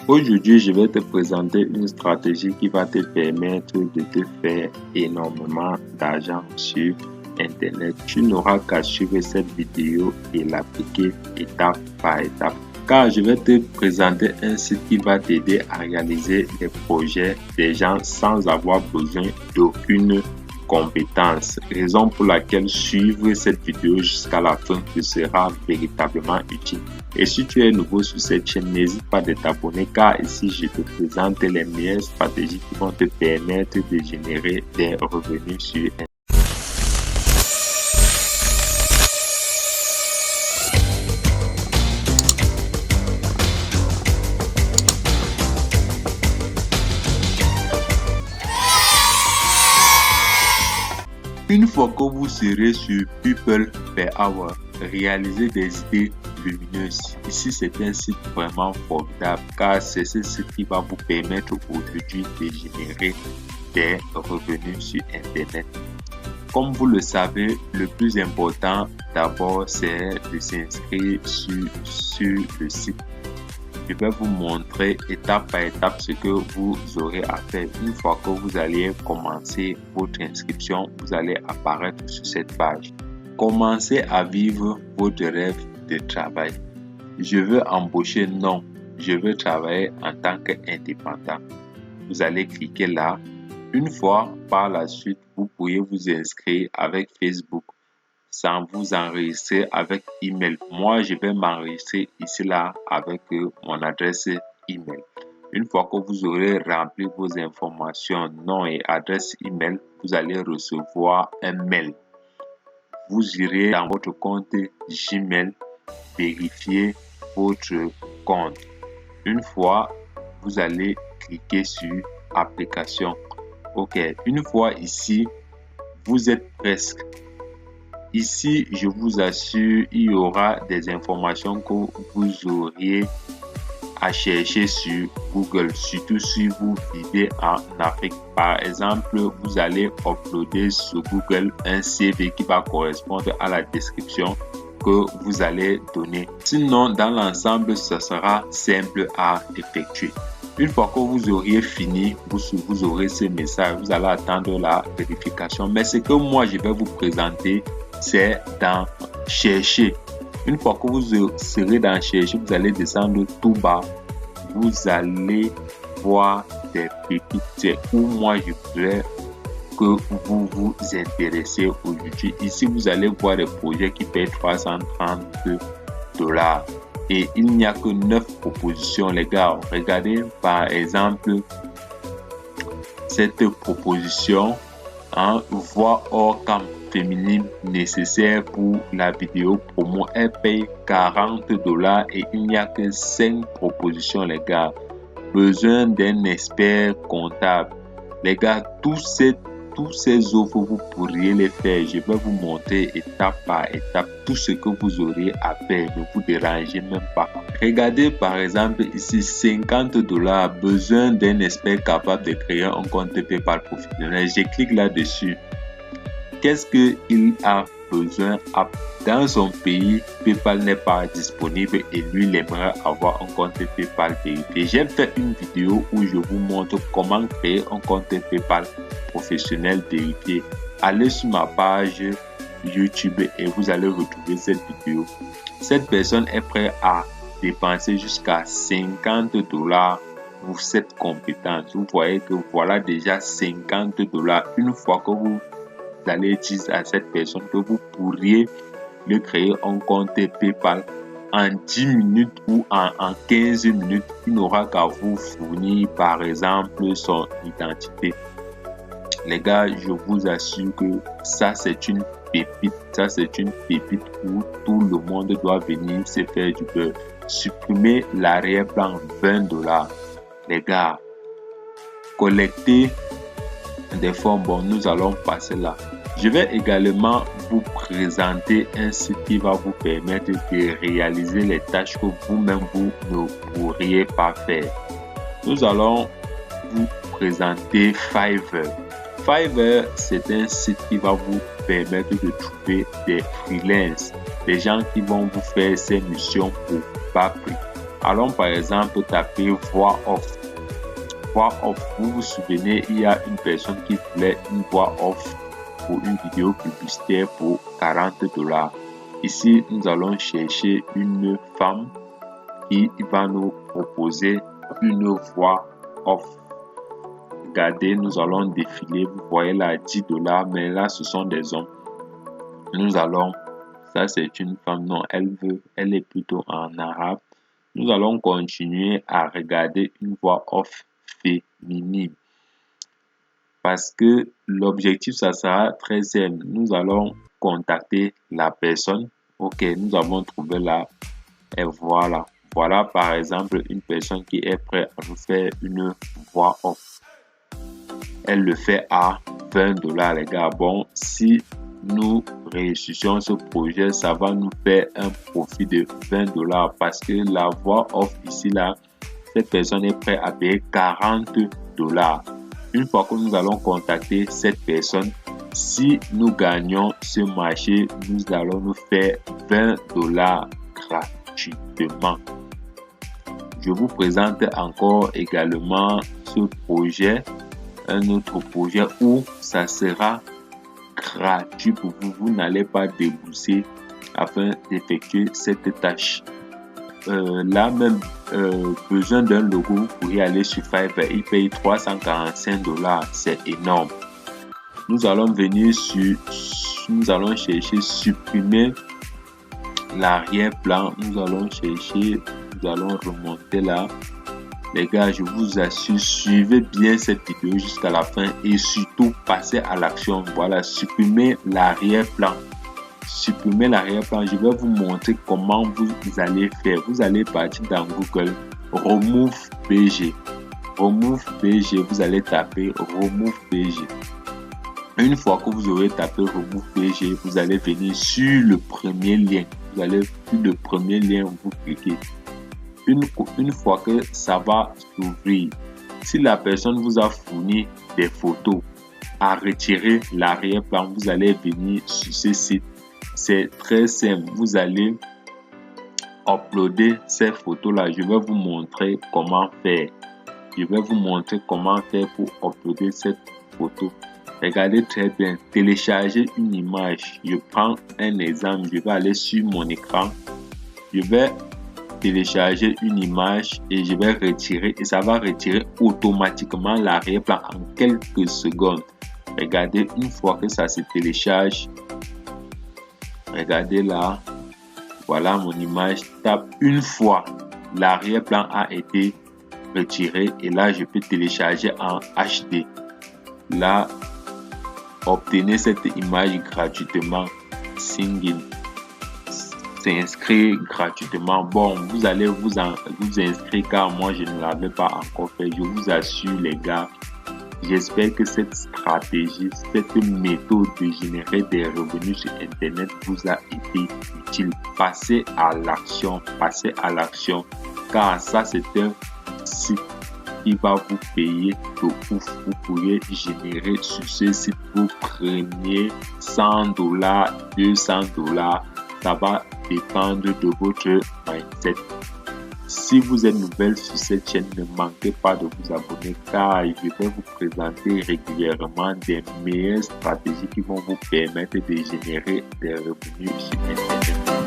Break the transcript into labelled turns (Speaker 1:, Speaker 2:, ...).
Speaker 1: Aujourd'hui, je vais te présenter une stratégie qui va te permettre de te faire énormément d'argent sur Internet. Tu n'auras qu'à suivre cette vidéo et l'appliquer étape par étape. Car je vais te présenter un site qui va t'aider à réaliser des projets des gens sans avoir besoin d'aucune compétence. Raison pour laquelle suivre cette vidéo jusqu'à la fin te sera véritablement utile. Et si tu es nouveau sur cette chaîne, n'hésite pas de t'abonner car ici je te présente les meilleures stratégies qui vont te permettre de générer des revenus sur Internet. Une fois que vous serez sur People Per Hour, réalisez des idées lumineuses. Ici, c'est un site vraiment formidable car c'est ce site qui va vous permettre aujourd'hui de générer des revenus sur Internet. Comme vous le savez, le plus important d'abord, c'est de s'inscrire sur le site. Je vais vous montrer étape par étape ce que vous aurez à faire. Une fois que vous allez commencer votre inscription, vous allez apparaître sur cette page. Commencez à vivre votre rêve de travail. Je veux embaucher, non, je veux travailler en tant qu'indépendant. Vous allez cliquer là. Une fois par la suite, vous pourriez vous inscrire avec Facebook sans vous enregistrer avec email. Moi, je vais m'enregistrer ici là avec mon adresse email. Une fois que vous aurez rempli vos informations, nom et adresse email, vous allez recevoir un mail. Vous irez dans votre compte Gmail vérifier votre compte. Une fois, vous allez cliquer sur application. OK. Une fois ici, vous êtes presque. Ici, je vous assure, il y aura des informations que vous auriez à chercher sur Google, surtout si vous vivez en Afrique. Par exemple, vous allez uploader sur Google un CV qui va correspondre à la description que vous allez donner. Sinon, dans l'ensemble, ce sera simple à effectuer. Une fois que vous auriez fini, vous aurez ce message, vous allez attendre la vérification. Mais ce que moi, je vais vous présenter, c'est dans chercher. Une fois que vous serez dans chercher, vous allez descendre tout bas. Vous allez voir des pépites. C'est où moi je voudrais que vous vous intéressez aujourd'hui. Ici, vous allez voir des projets qui payent $330. Et il n'y a que 9 propositions, les gars. Regardez par exemple cette proposition, voix hors cam féminine nécessaire pour la vidéo promo. Elle paye $40 et il n'y a que 5 propositions, les gars. Besoin d'un expert comptable. Les gars, tous ces offres, vous pourriez les faire. Je vais vous montrer étape par étape tout ce que vous aurez à faire. Ne vous dérangez même pas. Regardez par exemple ici, $50. Besoin d'un expert capable de créer un compte PayPal professionnel. Je clique là-dessus. Qu'est-ce qu'il a besoin? Dans son pays, PayPal n'est pas disponible et lui, il aimerait avoir un compte PayPal vérifié. J'ai fait une vidéo où je vous montre comment créer un compte PayPal professionnel vérifié. Allez sur ma page YouTube et vous allez retrouver cette vidéo. Cette personne est prête à dépenser jusqu'à $50 pour cette compétence. Vous voyez que voilà déjà $50. Une fois que vous allez dire à cette personne que vous pourriez le créer un compte PayPal en 10 minutes ou en 15 minutes, il n'aura qu'à vous fournir par exemple son identité. Les gars, je vous assure que ça c'est une pépite. Ça c'est une pépite où tout le monde doit venir se faire du beurre. Supprimer l'arrière-plan $20. Les gars, collecter des fonds, bon, nous allons passer là. Je vais également vous présenter un site qui va vous permettre de réaliser les tâches que vous-même vous ne pourriez pas faire. Nous allons vous présenter Fiverr. Fiverr, c'est un site qui va vous permettre de trouver des freelances, des gens qui vont vous faire ces missions pour bas prix. Allons par exemple taper voix off. Voix off, vous vous souvenez, il y a une personne qui voulait une voix off pour une vidéo publicitaire pour $40. Ici, nous allons chercher une femme qui va nous proposer une voix off. Regardez, nous allons défiler, vous voyez là $10, mais là ce sont des hommes. Nous allons, ça c'est une femme, non, elle est plutôt en arabe. Nous allons continuer à regarder une voix off féminine. Parce que l'objectif, ça sera très simple. Nous allons contacter la personne. Ok, nous avons trouvé là. Et voilà. Voilà par exemple une personne qui est prête à nous faire une voix off. Elle le fait à $20, les gars. Bon, si nous réussissons ce projet, ça va nous faire un profit de $20 parce que la voix off ici là, cette personne est prête à payer $40. Une fois que nous allons contacter cette personne, si nous gagnons ce marché, nous allons nous faire $20 gratuitement. Je vous présente encore également ce projet, un autre projet où ça sera gratuit pour vous. Vous n'allez pas débourser afin d'effectuer cette tâche. Là même, besoin d'un logo, vous pourriez aller sur Fiverr, il paye $345, c'est énorme. Nous allons venir nous allons chercher supprimer l'arrière-plan, nous allons remonter là. Les gars, je vous assure, suivez bien cette vidéo jusqu'à la fin et surtout passez à l'action. Voilà, supprimer l'arrière-plan. Supprimer l'arrière-plan, je vais vous montrer comment vous allez faire. Vous allez partir dans Google, Remove PG. Remove PG, vous allez taper Remove PG. Une fois que vous aurez tapé Remove PG, vous allez venir sur le premier lien. Vous allez sur le premier lien, vous cliquez. Une fois que ça va s'ouvrir, si la personne vous a fourni des photos à retirer l'arrière-plan, vous allez venir sur ce site. C'est très simple. Vous allez uploader ces photos-là. Je vais vous montrer comment faire. Je vais vous montrer comment faire pour uploader cette photo. Regardez très bien. Télécharger une image. Je prends un exemple. Je vais aller sur mon écran. Je vais télécharger une image et je vais retirer. Et ça va retirer automatiquement l'arrière-plan en quelques secondes. Regardez, une fois que ça se télécharge, regardez là, voilà mon image. Tape une fois, l'arrière-plan a été retiré et là je peux télécharger en HD. Là, obtenez cette image gratuitement. Sign-in, s'inscrire gratuitement. Bon, vous allez vous inscrire car moi je ne l'avais pas encore fait. Je vous assure les gars, j'espère que cette stratégie, cette méthode de générer des revenus sur Internet vous a été utile. Passez à l'action, car ça c'est un site qui va vous payer de ouf. Vous pourriez générer sur ce site vos premiers $100, $200. Ça va dépendre de votre mindset. Si vous êtes nouvelle sur cette chaîne, ne manquez pas de vous abonner car je vais vous présenter régulièrement des meilleures stratégies qui vont vous permettre de générer des revenus sur Internet.